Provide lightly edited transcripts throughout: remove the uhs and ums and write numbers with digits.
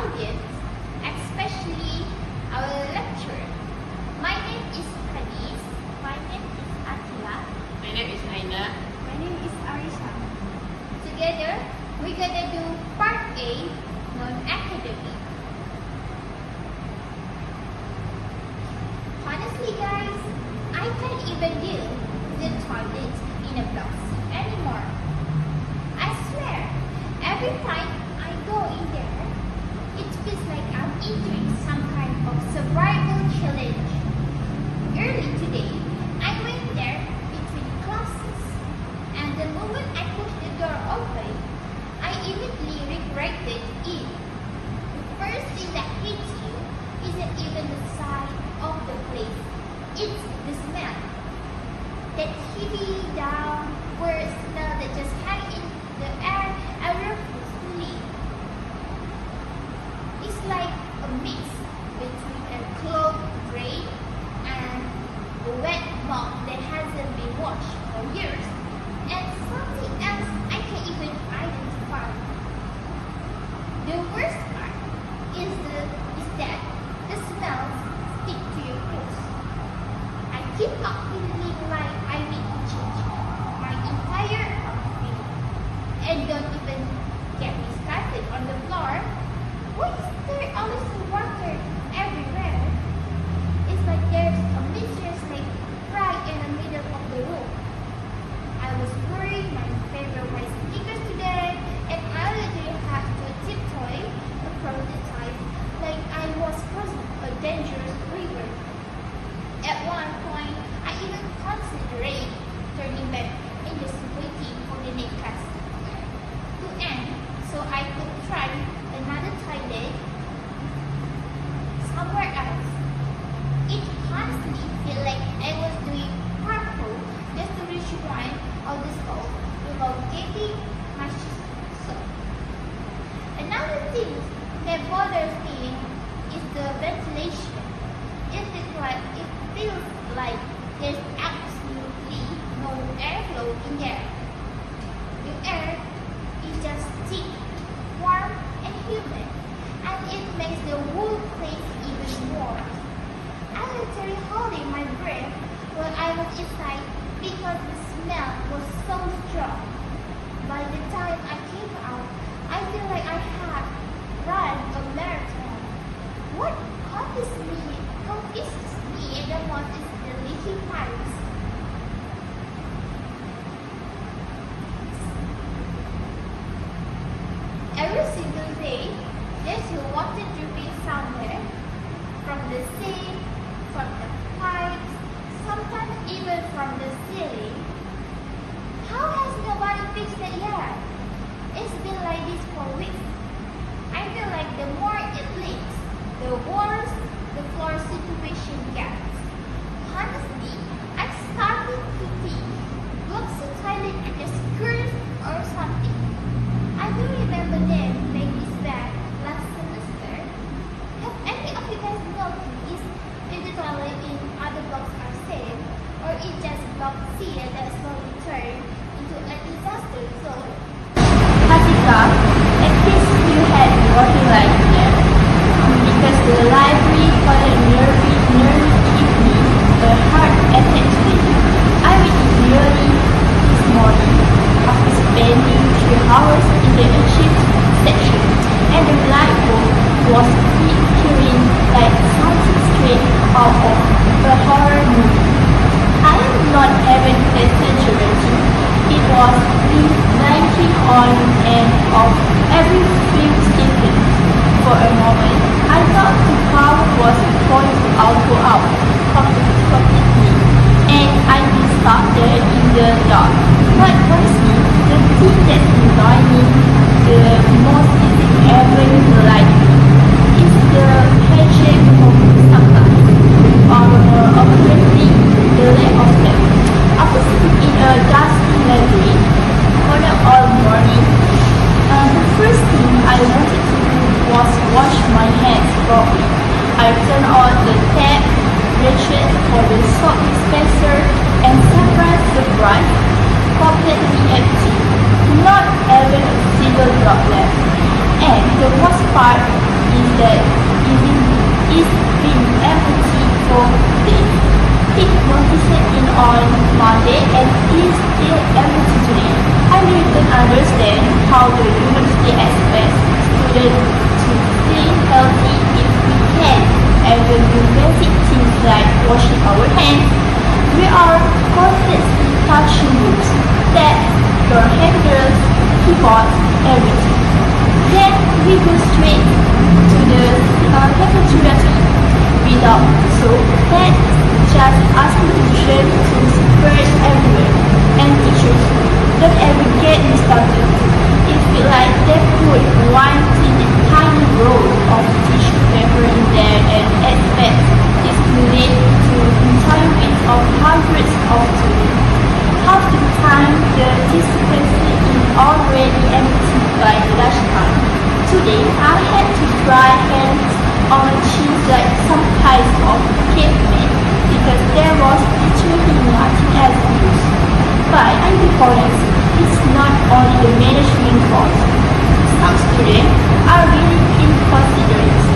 audience, especially our lecturer. My name is Khadis. My name is Atila. My name is Aina. My name is Arisha. Together, we're gonna do part A, non-academic. Honestly guys, I can't even deal with the toilet in a box anymore. I swear, every time I go in there, it feels like I'm entering some kind of survival challenge. Early today, I went there between classes, and the moment I pushed the door open, I immediately regretted it. The first thing that hits you isn't even the size of the place, it's the smell. That heavy downward smell that just hangs in the air and refuses to leave. It's like a mix between a clogged drain and a wet mop that hasn't been washed for years, and something else I can't even identify. The worst part is that the smells stick to your clothes. I keep up feeling like I need to change my entire outfit. And don't even get me started on the floor. Why is there always water everywhere? It's like there's a mysterious lake right in the middle of the room. I was wearing my favorite white sneakers today, and I literally had to tiptoe across the tile like I was crossing a dangerous river. At one point, I even considered turning back and just waiting for the next class to end so I could try another toilet somewhere else. It honestly felt like I was doing parkour just to reach one of the stalls without getting much soap. Another thing that bothers me is the ventilation. It feels like there's absolutely no airflow in there. The air is just thick, warm, and humid, and it makes the whole place even worse. I literally holding my breath while I was inside because the smell was so strong. By the time I came out, I feel like I had run a marathon. What confuses me the most is the leaky pipes. Every single day, there's water dripping somewhere, from the sink, from the pipes, sometimes even from the ceiling. How has nobody fixed it yet? It's been like this for weeks. I feel like the more it leaks, the worse the floor situation gets. Honestly, I'm starting to think blocks the toilet are just cursed or something. I do remember them being this bad last semester. Have any of you guys noticed if the toilet in other blocks are safe, or it just block C that slowly turn into a disaster zone? Hatika, at least you had water like that. Because the library toilet nearly gave me a heart attack today. I read it early this morning after spending 3 hours in the achieved section, and the light bulb was flickering like something straight out of a horror movie. I am not even exaggerating. It was blinking on and off every few seconds. For a moment, I thought the power was going to go out completely, and I'd be stuck there in the dark. But honestly, the thing that annoyed me the most is having the light is the paycheck of sometimes, or apparently the lack of them. After sitting in a dusty library for all morning, the first thing I wanted to do was wash my hands properly. I turned on the tap, reached for the soap dispenser, and surprised the brush, completely empty. Not even a single drop left. And the worst part understand how the university expects students to stay healthy if we can, and the new basic things like washing our hands. We are constantly touching books, tabs, door handles, keyboards, everything. Then we go straight to the cafeteria without soap. That's just asking tuition to spread everywhere. And teachers, don't ever get me started. It feels like they put one tiny roll of tissue paper in there and expect it to relate to the entire weight of hundreds of students. Half the time, the discrepancy is already empty by lunchtime. Today, I had to dry hands on a cheese like some kinds of caveman because there was literally nothing else to use. But I be honest, it's not only the management fault. Some students are really inconsiderate.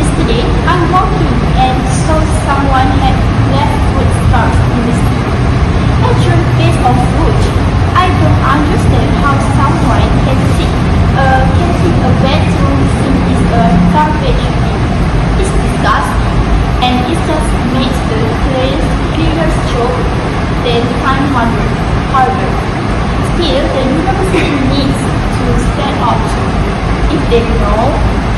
Yesterday, I'm walking and saw someone had left food scraps in the sea. Actual piece of wood. I don't understand how someone can think a bedroom sink is a garbage bin. It's disgusting, and it just makes the cleaner's job 10 times harder. Still, the university needs to stand up too. If they know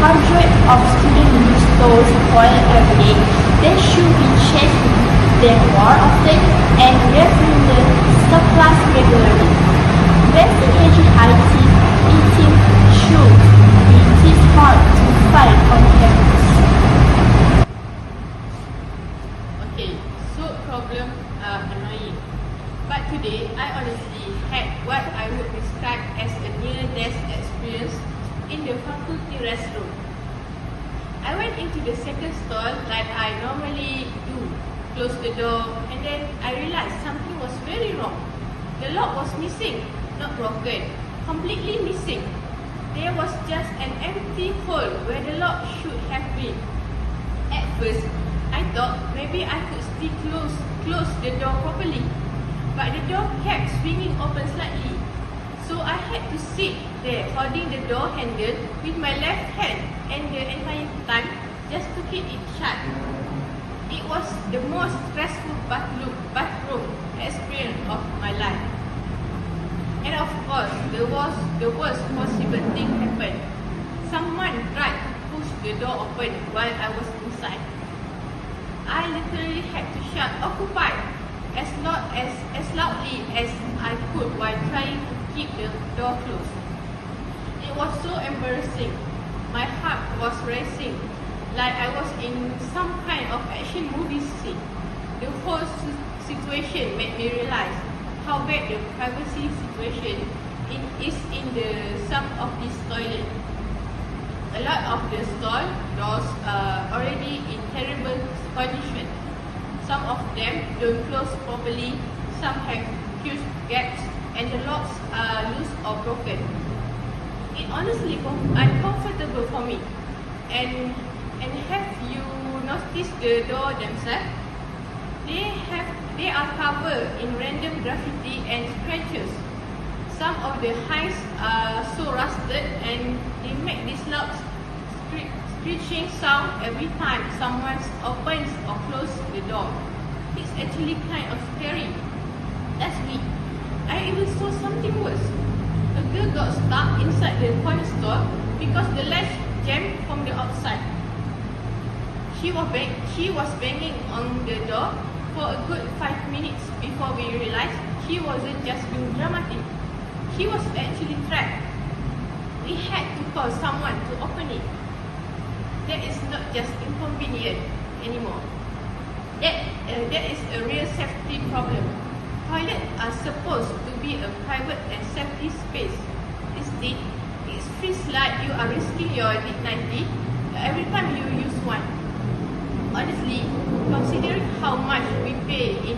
hundreds of students use those toilets every day, they should be checking them more often and refilling the surplus regularly. Basic hygiene eating should be this hard to find on campus. Okay, so problems are annoying. But today, I honestly had what I would describe as a near-death experience in the faculty restroom. I went into the second stall like I normally do, closed the door, and then I realized something was very wrong. The lock was missing, not broken, completely missing. There was just an empty hole where the lock should have been. At first, I thought maybe I could still close the door properly, but the door kept swinging open slightly. So I had to sit there holding the door handle with my left hand and the entire time just to keep it shut. It was the most stressful bathroom experience of my life. And of course, the worst possible thing happened. Someone tried to push the door open while I was inside. I literally had to shout "Occupy" as loudly as I could while trying to keep the door closed. It was so embarrassing. My heart was racing like I was in some kind of action movie scene. The whole situation made me realize how bad the privacy situation is in some of these toilets. A lot of the stall doors are already in terrible condition. Some of them don't close properly, some have huge gaps, and the locks are loose or broken. It honestly uncomfortable for me. And have you noticed the door themselves? They are covered in random graffiti and scratches. Some of the heights are so rusted and they make this loud screeching sound every time someone opens or closes the door. It's actually kind of scary. Last week, I even saw something worse. A girl got stuck inside the corner store because the latch jammed from the outside. She was banging on the door for a good 5 minutes before we realized she wasn't just being dramatic. She was actually trapped. We had to call someone to open it. That is not just inconvenient anymore. That is a real safety problem. Toilets are supposed to be a private and safety space. Instead, it feels like you are risking your dignity every time you use one. Honestly, considering how much we pay in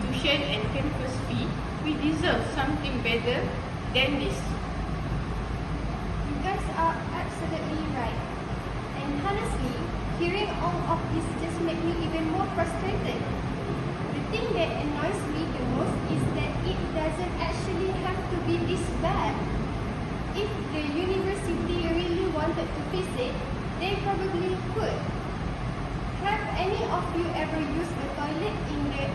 tuition and campus fee, we deserve something better than this. You guys are absolutely right. And honestly, hearing all of this just makes me even more frustrated. The thing that annoys me the most is that it doesn't actually have to be this bad. visit, they probably could. Have any of you ever used the toilet in the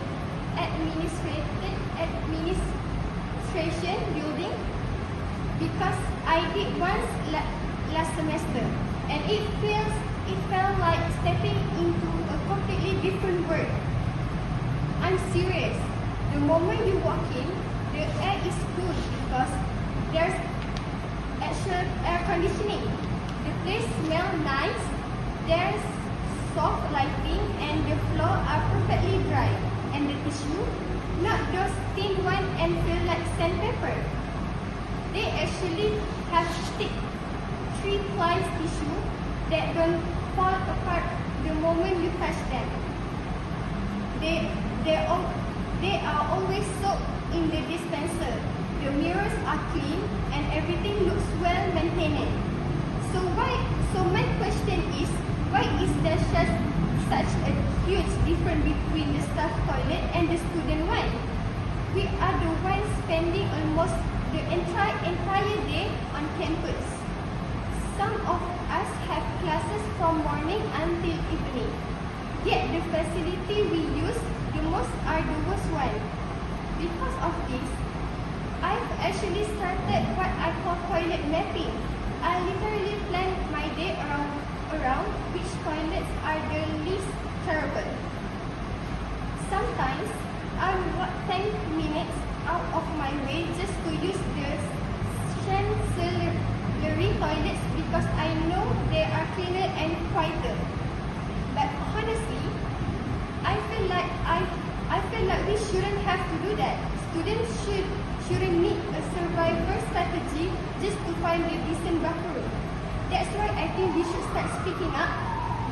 administration building? Because I did once last semester, and it felt like stepping into a completely different world. I'm serious. The moment you walk in, the air is good because there's actual air conditioning. The place smells nice. There's soft lighting, and the floor are perfectly dry. And the tissue, not those thin ones and feel like sandpaper. They actually have thick 3-ply tissue that don't fall apart the moment you touch them. They are always soaked in the dispenser. The mirrors are clean and everything looks well maintained. So my question is, why is there such a huge difference between the staff toilet and the student one? We are the ones spending almost the entire day on campus. Some of us have classes from morning until evening. Yet the facility we use the most are the worst one. Because of this, I've actually started what I call toilet mapping. I literally plan my day around which toilets are the least terrible. Sometimes I walk 10 minutes out of my way just to use the chancellery toilets because I know they are cleaner and quieter. But honestly, I feel like we shouldn't have to do that. Students shouldn't need a survival strategy just to find a decent bathroom. That's why I think we should start speaking up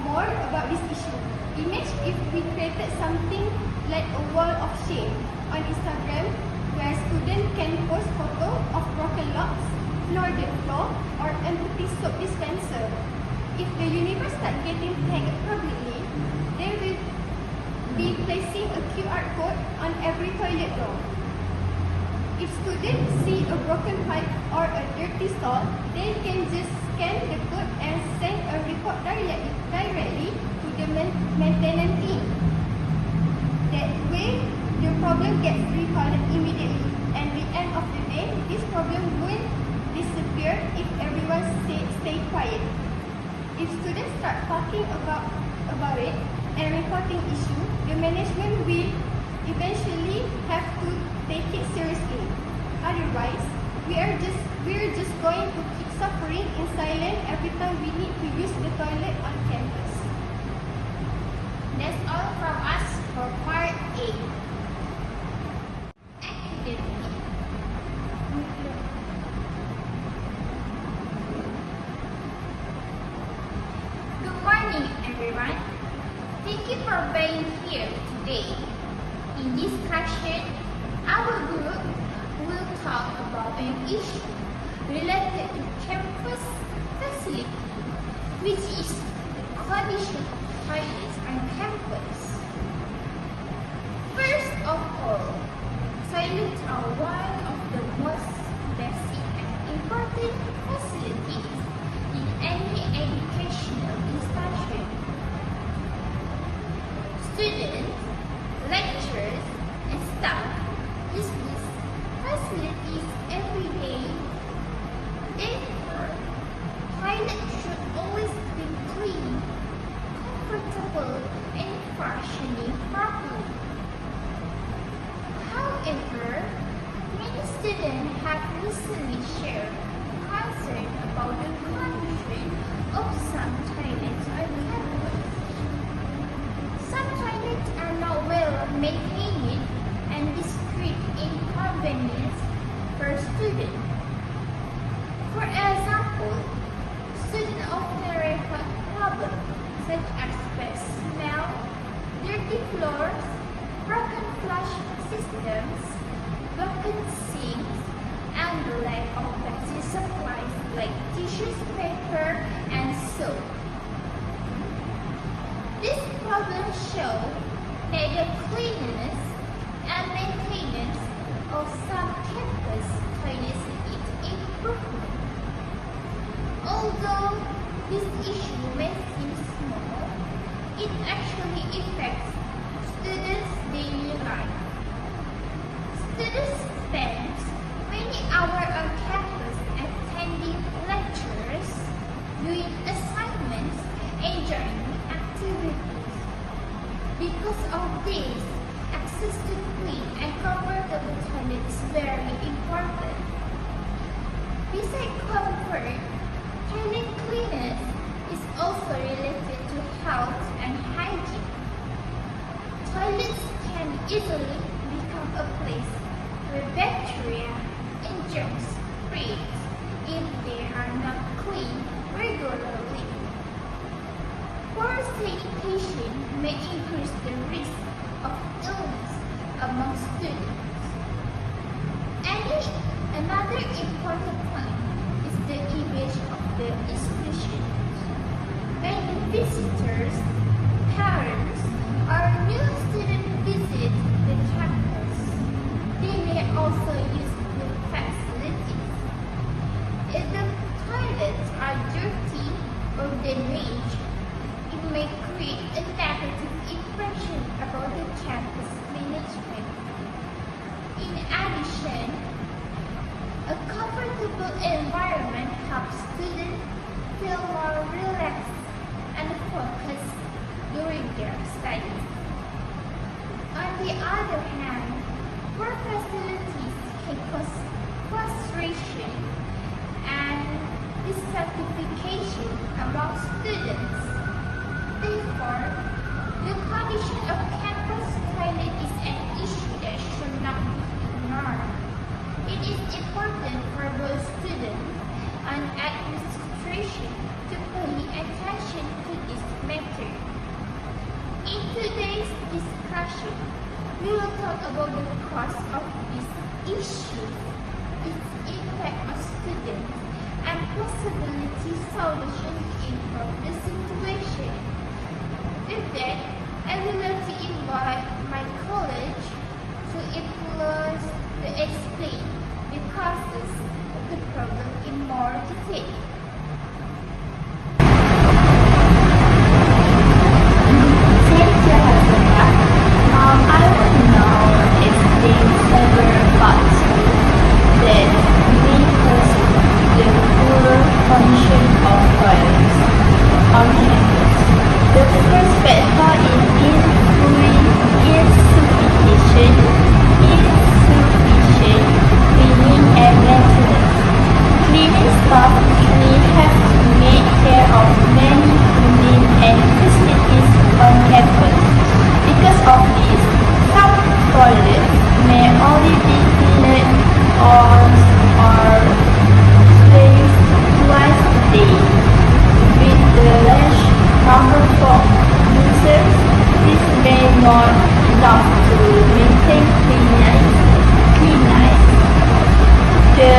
more about this issue. Imagine if we created something like a wall of shame on Instagram where students can post photos of broken locks, flooded floor, or empty soap dispenser. If the universe starts getting tagged publicly, they will be placing a QR code on every toilet door. If students see a broken pipe or a dirty stall, they can just scan the code and send a report directly to the maintenance team. That way, the problem gets reported immediately, and at the end of the day, this problem won't disappear if everyone stay quiet. If students start talking about it and reporting issue, the management will eventually have to take it seriously. Otherwise, we're just going to keep suffering in silence every time we need to use the toilet on campus. That's all from us for part A. Academic. Good morning, everyone. Thank you for being here today. In this session, our group will talk about an issue related to campus facility, which is the condition of toilets on campus. First of all, toilets are one of the most basic and important facilities in any educational institution. Students, lecturers, and staff use these facilities every day. Therefore, toilets should always be clean, comfortable, and functioning properly. However, many students have recently shared concern about the condition of some toilets on campus. Some toilets are not well maintained and this creates inconvenience for students. For example, students often report problems such as bad smell, dirty floors, broken flush systems, broken sinks, and the lack of basic supplies like tissues, paper, and soap. This problem shows that the cleanliness and maintenance of some campus toilets needs improvement. Although this issue may seem small, it actually affects students' daily life. Students spend many hours on campus attending lectures, doing assignments, and joining activities. Because of this, access to clean and comfortable toilet is very important. Besides comfort, toilet cleanliness is also related to health and hygiene. Toilets can easily become a place where bacteria and germs spread if they are not cleaned regularly. Poor sanitation may increase the risk of illness among students. Another important point is the image of the institution. When visitors, parents, or new students visit the campus, they may also use the facilities. If the toilets are dirty or damaged, it may create a negative impression about the campus management. In addition, a comfortable environment helps students feel more relaxed and focused during their studies. On the other hand, poor facilities can cause frustration and dissatisfaction among students. Therefore, the condition of campus toilet is an issue that should not be ignored. It is important for both students and administration to pay attention to this matter. In today's discussion, we will talk about the cause of this issue, its impact on students, and possibility solutions to improve the situation. With that, I would like to invite my colleague to influence to explain the causes of the problem in more detail. Thank you, Hasana. I will now explain several facts that may cause the poor function of toilets on campus. The first factor is insufficient cleaning and maintenance. Cleaning staff may have to make care of many buildings and facilities on campus. Because of this, some toilets may only be cleaned once or twice a day. With the large number of users, this may not enough to maintain cleanliness. The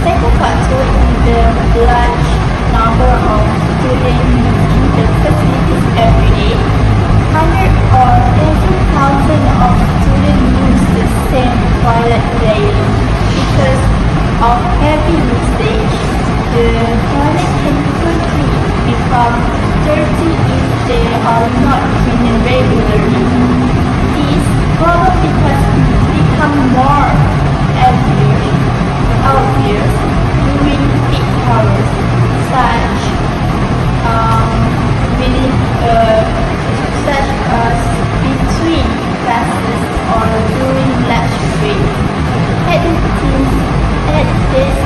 second factor is the large number of students using the facilities every day. Hundreds or even thousands of students use the same toilet daily. Because of heavy usage, the toilet can quickly become dirty if they are not cleaned regularly. This problem because it becomes more obvious during peak hours, such as between classes or during lunch break. At this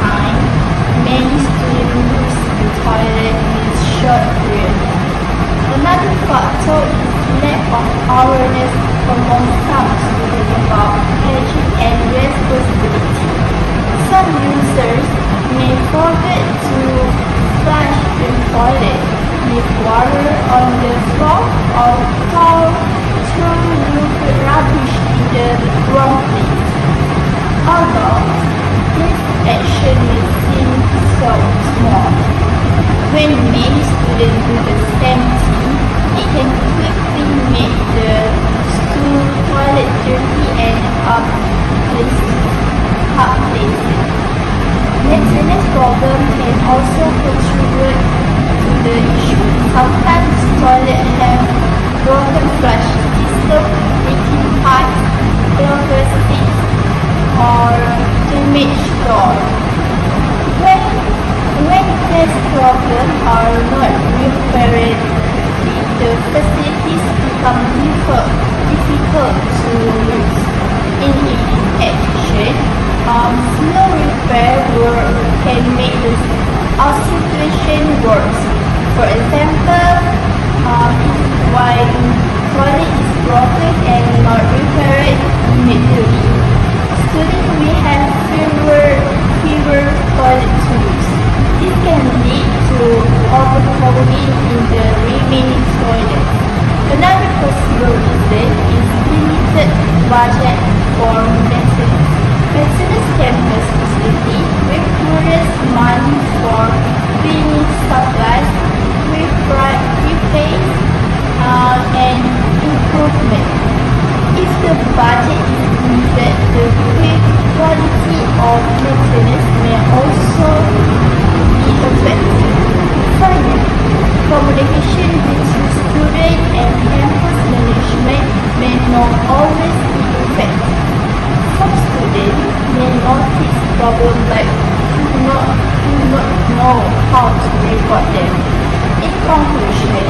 time, many students use the toilet in short periods. Another factor is lack of awareness among some students about hygiene and responsibility. Some users may forget to flush the toilet, leave water on the floor, or throw rubbish in the wrong place. Although this action may seem so small, when many students do the same thing, it can quickly make the school toilet dirty and hot places. Maintenance problems can also contribute problems are not repaired, the facilities become difficult to use. In addition, slow repair work can make our situation worse. For example, while toilet is broken and not repaired immediately, students will have fewer toilet to use. This can lead to overcrowding in the remaining toilets. Another possible reason is limited budget for maintenance. Maintenance campus facility requires money for cleaning supplies, repairs, and improvement. If the budget is limited, the quality of maintenance may also be affected. Finally, communication between student and campus management may not always be effective. Some students may notice problems but do not know how to report them. In conclusion,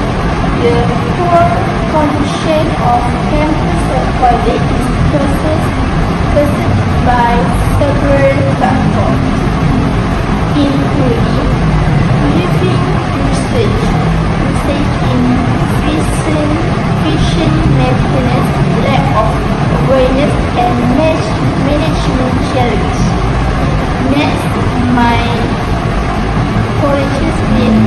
the poor condition of campus toilet is caused by several factors, including living usage in efficient maintenance, lack of awareness, and management challenge. Next, my colleges will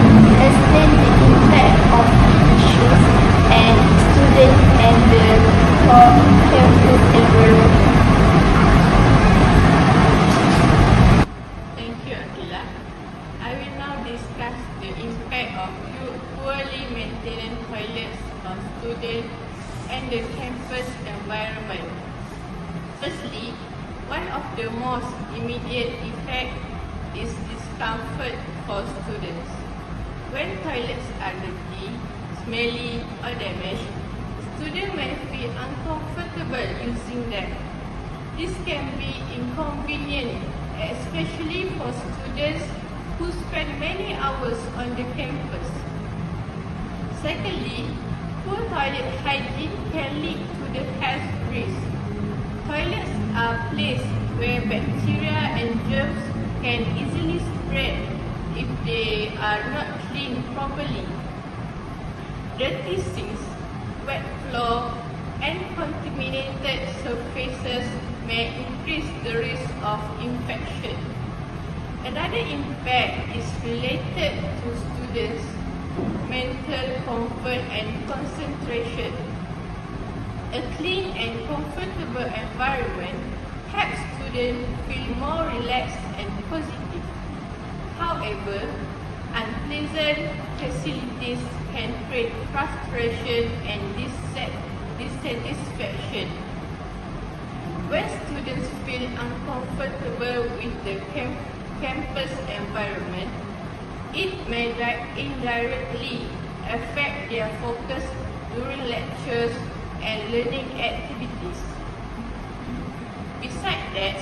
explain the impact of the issues and students and the campus environment. Thank you, Akila. I will now discuss the impact of poorly maintained toilets on students and the campus environment. Firstly, one of the most immediate effects is discomfort for students. When toilets are dirty, smelly, or damaged, students may feel uncomfortable using them. This can be inconvenient, especially for students who spend many hours on the campus. Secondly, poor toilet hygiene can lead to the health risk. Toilets are places where bacteria and germs can easily spread if they are not cleaned properly. Dirty sinks, wet floor, and contaminated surfaces may increase the risk of infection. Another impact is related to students' mental comfort and concentration. A clean and comfortable environment helps students feel more relaxed and positive. However, unpleasant facilities can create frustration and dissatisfaction. When students feel uncomfortable with the campus environment, it may indirectly affect their focus during lectures and learning activities. Besides that,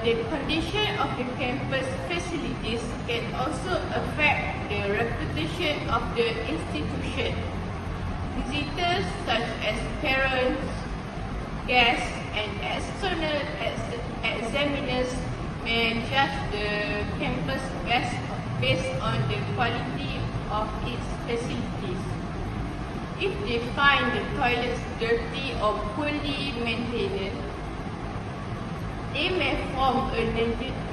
the condition of the campus facilities can also affect the reputation of the institution. Visitors such as parents, guests, and external examiners may judge the campus based on the quality of its facilities. If they find the toilets dirty or poorly maintained, they may form a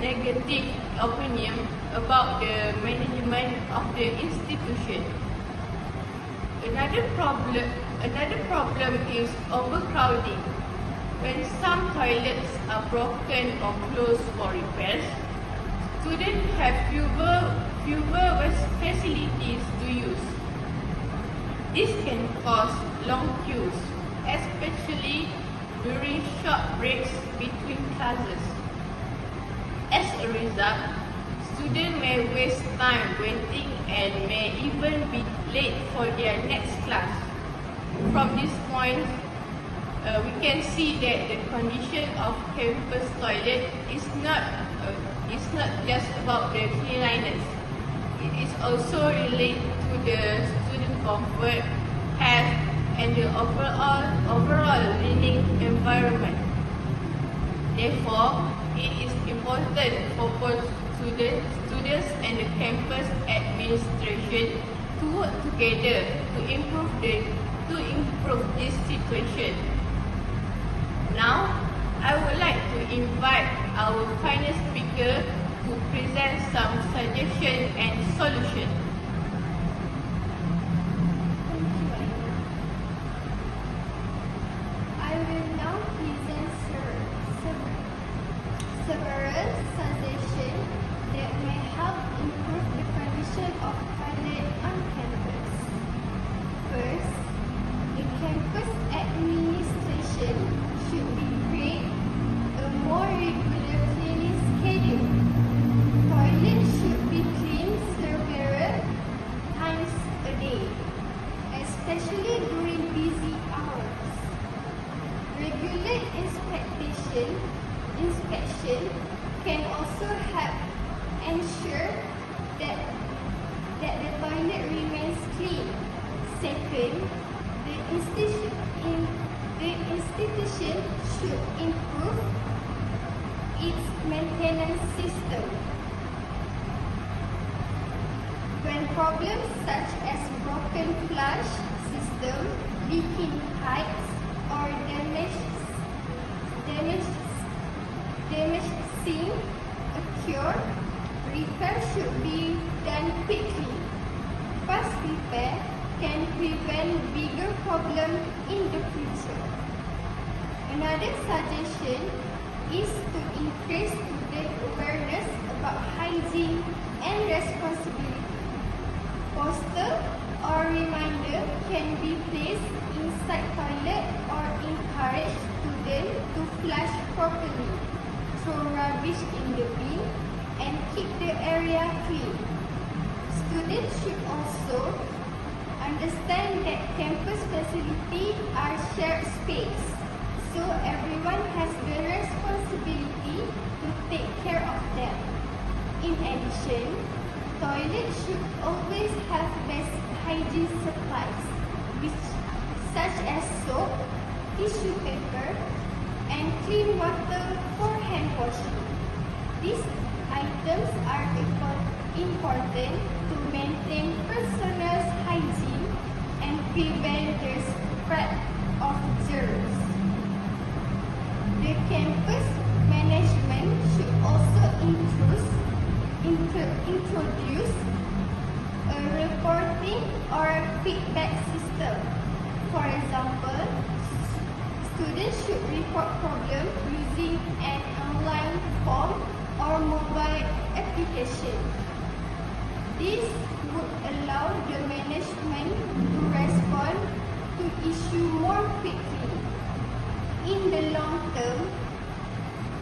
negative opinion about the management of the institution. Another problem is overcrowding. When some toilets are broken or closed for repairs, students have fewer facilities to use. This can cause long queues, especially during short breaks between classes. As a result, students may waste time waiting and may even be late for their next class. From this point, we can see that the condition of campus toilet is not just about the cleanliness, it is also related to the student comfort, health, and the overall learning environment. Therefore, it is important for both students and the campus administration to work together to improve this situation. Now, I would like to invite our final speaker to present some suggestions and solutions. I will now present several suggestions that may help improve the condition of toilet on campus. First, the campus administration should be create a more regular cleaning schedule. Toilets should be cleaned several times a day, especially during busy hours. Regular inspection can also help ensure that the toilet remains clean. Second, the institution should improve its maintenance system. When problems such as broken flush system, leaking pipes, or damaged sink occur, repair should be done quickly. Fast repair can prevent bigger problems in the future. Another suggestion is to increase student awareness about hygiene and responsibility. Poster or reminder can be placed inside toilet or encourage students to flush properly, throw rubbish in the bin, and keep the area clean. Students should also understand that campus facilities are shared space, so everyone has the responsibility to take care of them. In addition, toilets should always have basic hygiene supplies, such as soap, tissue paper, and clean water for hand washing. These items are important to maintain personal hygiene and prevent the spread of germs. The campus management should also introduce a reporting or feedback system. For example, students should report problems using an online form or mobile application. This would allow the management to respond to issues more quickly. In the long term,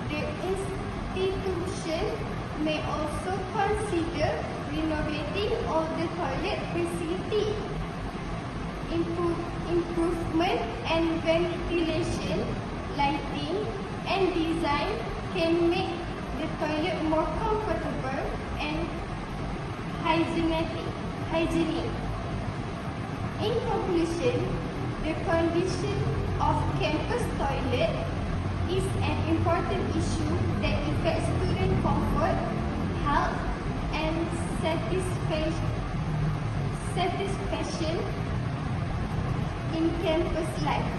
the institution may also consider renovating all the toilet facilities. Improvement and ventilation, lighting, and design can make the toilet more comfortable and hygienic. In conclusion, the condition of campus toilet is an important issue that affects student comfort, health, and satisfaction in campus life.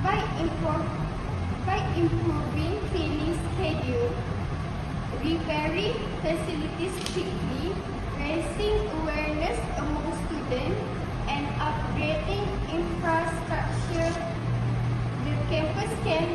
By improving cleaning schedule, repairing facilities quickly, raising awareness among students, and upgrading infrastructure, the campus can